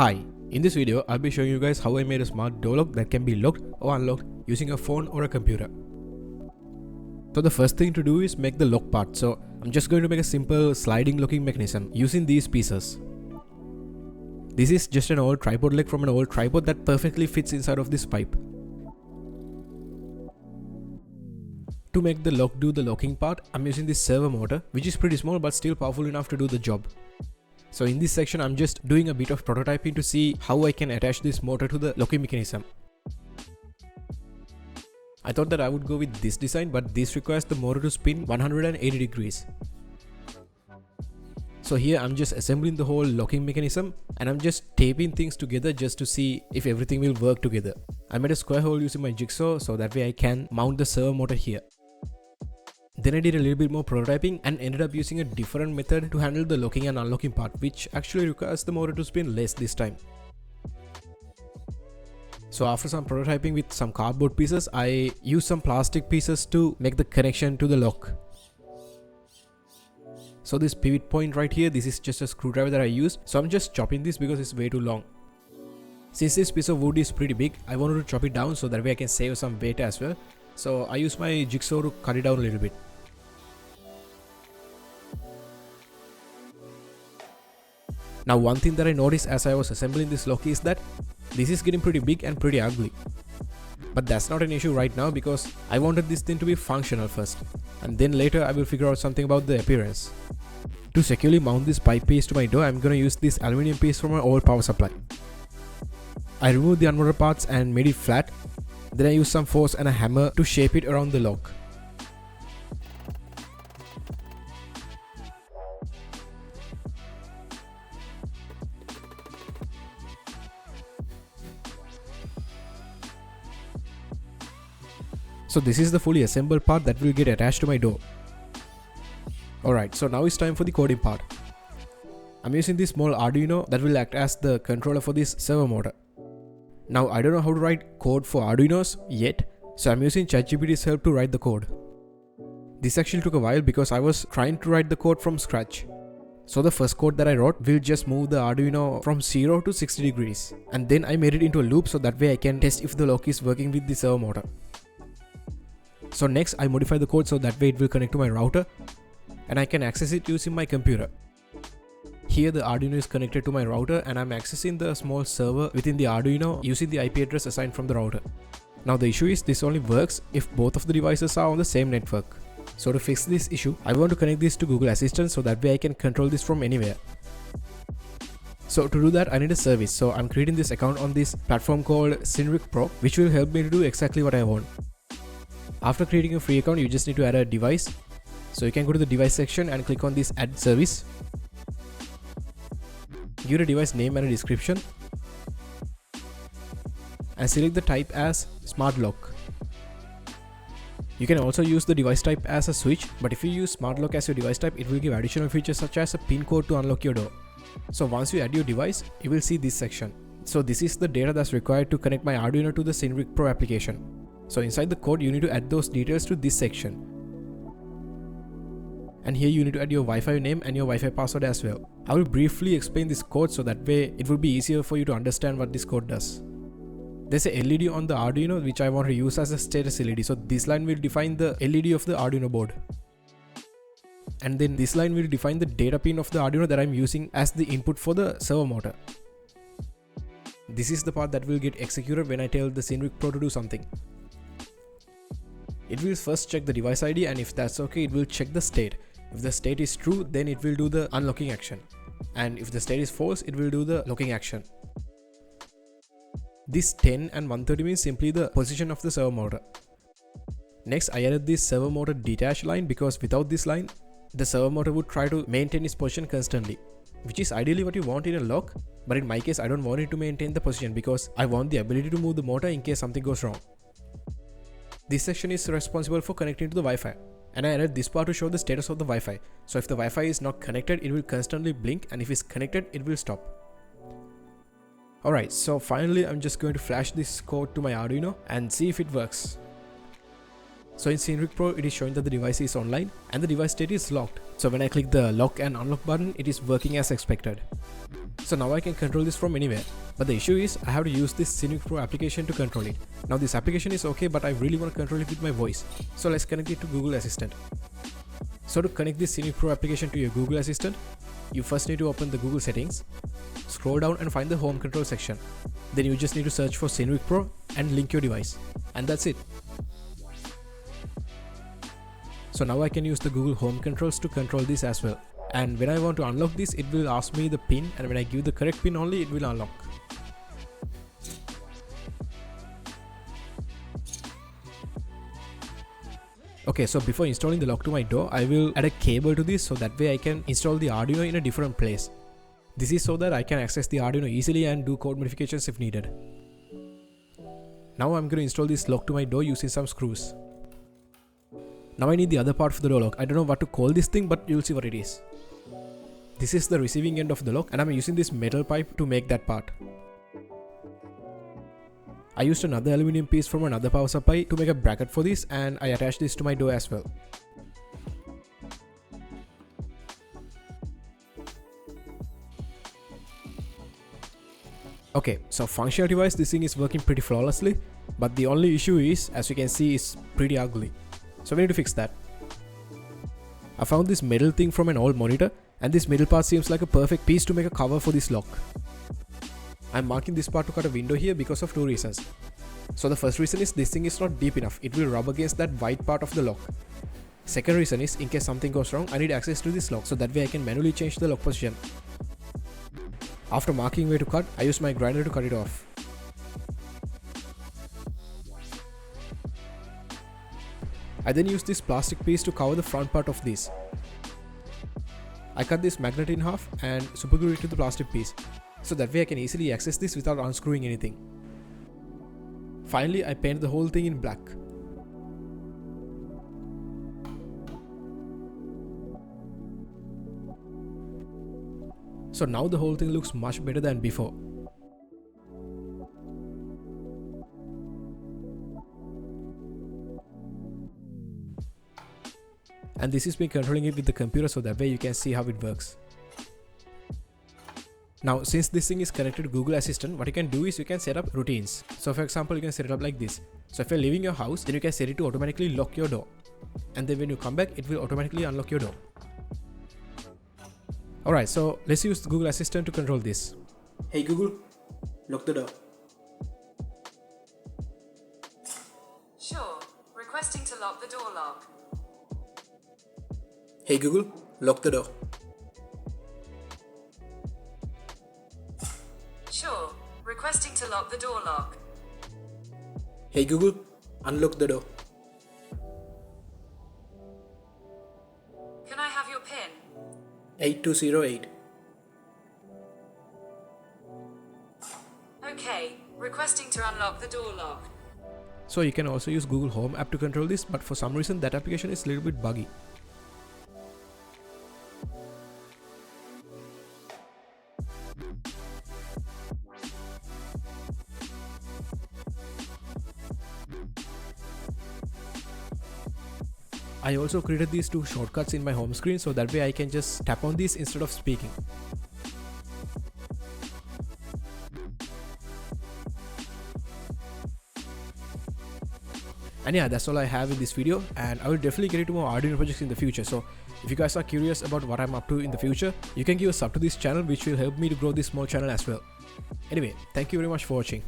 Hi, in this video I'll be showing you guys how I made a smart door lock that can be locked or unlocked using a phone or a computer. So the first thing to do is make the lock part. So I'm just going to make a simple sliding locking mechanism using these pieces. This is just an old tripod leg from an old tripod that perfectly fits inside of this pipe. To make the lock do the locking part, I'm using this servo motor, which is pretty small but still powerful enough to do the job. So in this section I'm just doing a bit of prototyping to see how I can attach this motor to the locking mechanism. I thought that I would go with this design, but this requires the motor to spin 180 degrees. So here I'm just assembling the whole locking mechanism and I'm just taping things together just to see if everything will work together. I made a square hole using my jigsaw so that way I can mount the servo motor here. Then I did a little bit more prototyping and ended up using a different method to handle the locking and unlocking part, which actually requires the motor to spin less this time. So after some prototyping with some cardboard pieces, I used some plastic pieces to make the connection to the lock. So this pivot point right here, this is just a screwdriver that I used. So I'm just chopping this because it's way too long. Since this piece of wood is pretty big, I wanted to chop it down so that way I can save some weight as well. So I use my jigsaw to cut it down a little bit. Now one thing that I noticed as I was assembling this lock is that this is getting pretty big and pretty ugly. But that's not an issue right now because I wanted this thing to be functional first, and then later I will figure out something about the appearance. To securely mount this pipe piece to my door, I'm gonna use this aluminum piece from my old power supply. I removed the unmounted parts and made it flat. Then I used some force and a hammer to shape it around the lock. So this is the fully assembled part that will get attached to my door. Alright, so now it's time for the coding part. I'm using this small Arduino that will act as the controller for this servo motor. Now I don't know how to write code for Arduinos yet, so I'm using ChatGPT's help to write the code. This actually took a while because I was trying to write the code from scratch. So the first code that I wrote will just move the Arduino from 0 to 60 degrees. And then I made it into a loop so that way I can test if the lock is working with the servo motor. So next I modify the code so that way it will connect to my router and I can access it using my computer. Here the Arduino is connected to my router and I'm accessing the small server within the Arduino using the IP address assigned from the router. Now the issue is this only works if both of the devices are on the same network. So to fix this issue, I want to connect this to Google Assistant so that way I can control this from anywhere. So to do that I need a service, so I'm creating this account on this platform called Sinric Pro, which will help me to do exactly what I want. After creating a free account, you just need to add a device. So you can go to the device section and click on this add service. Give a device name and a description. And select the type as smart lock. You can also use the device type as a switch, but if you use smart lock as your device type, it will give additional features such as a pin code to unlock your door. So once you add your device, you will see this section. So this is the data that's required to connect my Arduino to the Sinric Pro application. So inside the code, you need to add those details to this section. And here you need to add your Wi-Fi name and your Wi-Fi password as well. I will briefly explain this code so that way it will be easier for you to understand what this code does. There's a LED on the Arduino which I want to use as a status LED. So this line will define the LED of the Arduino board. And then this line will define the data pin of the Arduino that I'm using as the input for the servo motor. This is the part that will get executed when I tell the Sinric Pro to do something. It will first check the device ID, and if that's okay, it will check the state. If the state is true, then it will do the unlocking action. And if the state is false, it will do the locking action. This 10 and 130 means simply the position of the servo motor. Next, I added this servo motor detach line because without this line, the servo motor would try to maintain its position constantly, which is ideally what you want in a lock. But in my case, I don't want it to maintain the position because I want the ability to move the motor in case something goes wrong. This section is responsible for connecting to the Wi-Fi, and I added this part to show the status of the Wi-Fi. So if the Wi-Fi is not connected, it will constantly blink, and if it's connected, it will stop. Alright, so finally I'm just going to flash this code to my Arduino and see if it works. So in Sinric Pro, it is showing that the device is online and the device state is locked. So when I click the lock and unlock button, it is working as expected. So now I can control this from anywhere. But the issue is I have to use this Sinric Pro application to control it. Now this application is okay, but I really want to control it with my voice. So let's connect it to Google Assistant. So to connect this Sinric Pro application to your Google Assistant, you first need to open the Google settings, scroll down and find the home control section. Then you just need to search for Sinric Pro and link your device. And that's it. So now I can use the Google Home controls to control this as well. And when I want to unlock this, it will ask me the pin, and when I give the correct pin only, it will unlock. Okay, so before installing the lock to my door, I will add a cable to this so that way I can install the Arduino in a different place. This is so that I can access the Arduino easily and do code modifications if needed. Now I'm going to install this lock to my door using some screws. Now I need the other part of the door lock. I don't know what to call this thing, but you'll see what it is. This is the receiving end of the lock, and I'm using this metal pipe to make that part. I used another aluminum piece from another power supply to make a bracket for this, and I attached this to my door as well. Okay, so functionality wise this thing is working pretty flawlessly, but the only issue is, as you can see, it's pretty ugly. So we need to fix that. I found this metal thing from an old monitor, and this middle part seems like a perfect piece to make a cover for this lock. I'm marking this part to cut a window here because of two reasons. So the first reason is this thing is not deep enough, it will rub against that white part of the lock. Second reason is, in case something goes wrong, I need access to this lock so that way I can manually change the lock position. After marking where to cut, I use my grinder to cut it off. I then use this plastic piece to cover the front part of this. I cut this magnet in half and super glue it to the plastic piece, so that way I can easily access this without unscrewing anything. Finally, I paint the whole thing in black. So now the whole thing looks much better than before. And this is me controlling it with the computer so that way you can see how it works. Now since this thing is connected to Google Assistant, what you can do is you can set up routines. So for example, you can set it up like this. So if you're leaving your house, then you can set it to automatically lock your door. And then when you come back, it will automatically unlock your door. Alright, so let's use the Google Assistant to control this. Hey Google, lock the door. Sure, requesting to lock the door lock. Hey Google, lock the door. Sure, requesting to lock the door lock. Hey Google, unlock the door. Can I have your PIN? 8208. Okay, requesting to unlock the door lock. So you can also use Google Home app to control this, but for some reason that application is a little bit buggy. I also created these two shortcuts in my home screen so that way I can just tap on these instead of speaking. And yeah, that's all I have in this video, and I will definitely get into more Arduino projects in the future. So if you guys are curious about what I'm up to in the future, you can give a sub to this channel, which will help me to grow this small channel as well. Anyway, thank you very much for watching.